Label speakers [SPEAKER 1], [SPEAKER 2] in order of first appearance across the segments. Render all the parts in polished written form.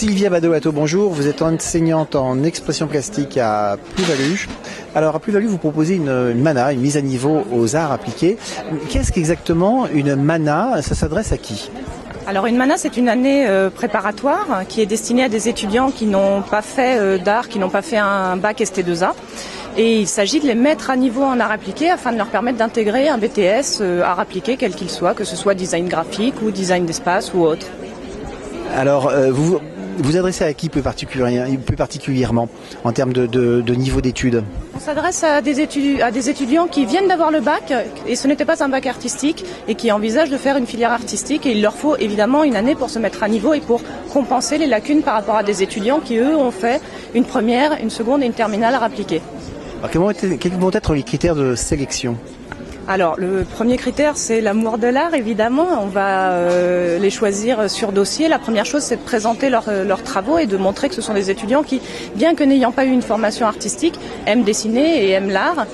[SPEAKER 1] Sylvia Badoato, bonjour. Vous êtes enseignante en expression plastique à Plus-Value. Alors à Plus-Value, vous proposez une MANA, une mise à niveau aux arts appliqués. Qu'est-ce qu'exactement une MANA? Ça s'adresse à qui?
[SPEAKER 2] Alors une MANA, c'est une année préparatoire qui est destinée à des étudiants qui n'ont pas fait d'art, qui n'ont pas fait un bac ST2A. Et il s'agit de les mettre à niveau en art appliqué afin de leur permettre d'intégrer un BTS art appliqué quel qu'il soit, que ce soit design graphique ou design d'espace ou autre.
[SPEAKER 1] Alors vous adressez à qui plus particulièrement en termes de niveau d'études?
[SPEAKER 2] On s'adresse à des étudiants qui viennent d'avoir le bac et ce n'était pas un bac artistique et qui envisagent de faire une filière artistique, et il leur faut évidemment une année pour se mettre à niveau et pour compenser les lacunes par rapport à des étudiants qui eux ont fait une première, une seconde et une terminale art appliqué.
[SPEAKER 1] Alors quels vont être les critères de sélection?
[SPEAKER 2] Alors, le premier critère, c'est l'amour de l'art, évidemment. On va les choisir sur dossier. La première chose, c'est de présenter leurs travaux et de montrer que ce sont des étudiants qui, bien que n'ayant pas eu une formation artistique, aiment dessiner et aiment l'art.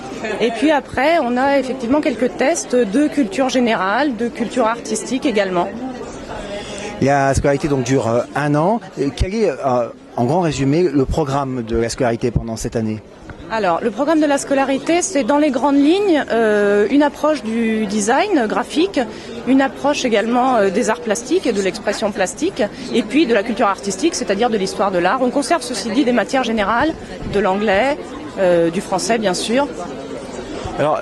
[SPEAKER 2] Et puis après, on a effectivement quelques tests de culture générale, de culture artistique également.
[SPEAKER 1] La scolarité donc dure un an. Quel est, en grand résumé, le programme de la scolarité pendant cette année?
[SPEAKER 2] Alors, le programme de la scolarité, c'est dans les grandes lignes une approche du design graphique, une approche également des arts plastiques et de l'expression plastique, et puis de la culture artistique, c'est-à-dire de l'histoire de l'art. On conserve, ceci dit, des matières générales, de l'anglais, du français, bien sûr. Alors,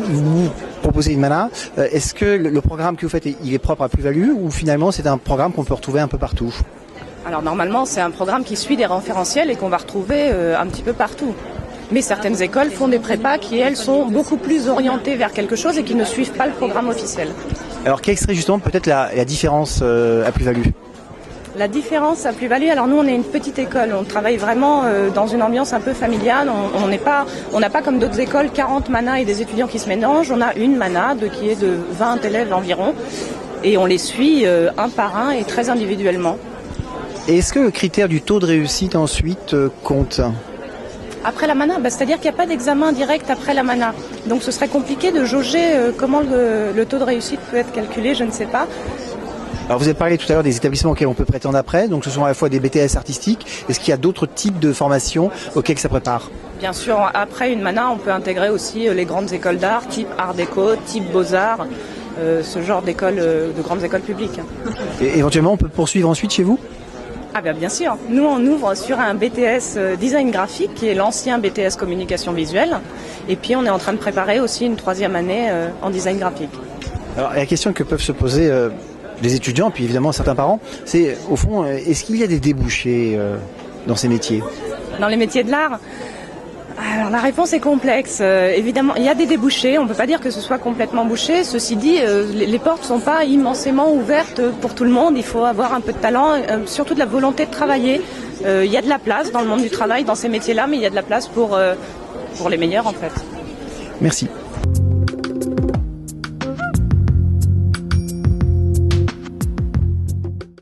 [SPEAKER 1] vous proposez une MANA. Est-ce que le programme que vous faites, il est propre à Plus-Value, ou finalement c'est un programme qu'on peut retrouver un peu partout?
[SPEAKER 2] Alors, normalement, c'est un programme qui suit des référentiels et qu'on va retrouver un petit peu partout. Mais certaines écoles font des prépas qui, elles, sont beaucoup plus orientées vers quelque chose et qui ne suivent pas le programme officiel.
[SPEAKER 1] Alors, quelle serait justement peut-être la différence à Plus-Value?
[SPEAKER 2] La différence à Plus-Value, alors nous, on est une petite école. On travaille vraiment dans une ambiance un peu familiale. On n'a pas comme d'autres écoles 40 MANA et des étudiants qui se mélangent. On a une MANA qui est de 20 élèves environ. Et on les suit un par un et très individuellement.
[SPEAKER 1] Et est-ce que le critère du taux de réussite ensuite compte?
[SPEAKER 2] Après la MANA, c'est-à-dire qu'il n'y a pas d'examen direct après la MANA. Donc ce serait compliqué de jauger comment le taux de réussite peut être calculé, je ne sais pas.
[SPEAKER 1] Alors vous avez parlé tout à l'heure des établissements auxquels on peut prétendre après, donc ce sont à la fois des BTS artistiques. Est-ce qu'il y a d'autres types de formations auxquelles ça prépare? Bien
[SPEAKER 2] sûr, après une MANA, on peut intégrer aussi les grandes écoles d'art, type Art Déco, type Beaux-Arts, ce genre d'écoles, de grandes écoles publiques.
[SPEAKER 1] Et éventuellement, on peut poursuivre ensuite chez vous?
[SPEAKER 2] Ah bien sûr, nous on ouvre sur un BTS design graphique qui est l'ancien BTS communication visuelle, et puis on est en train de préparer aussi une 3e année en design graphique.
[SPEAKER 1] Alors la question que peuvent se poser les étudiants, puis évidemment certains parents, c'est au fond, est-ce qu'il y a des débouchés dans ces métiers?
[SPEAKER 2] Dans les métiers de l'art? Alors la réponse est complexe. Évidemment, il y a des débouchés. On ne peut pas dire que ce soit complètement bouché. Ceci dit, les portes ne sont pas immensément ouvertes pour tout le monde. Il faut avoir un peu de talent, surtout de la volonté de travailler. Il y a de la place dans le monde du travail, dans ces métiers-là, mais il y a de la place pour les meilleurs en fait.
[SPEAKER 1] Merci.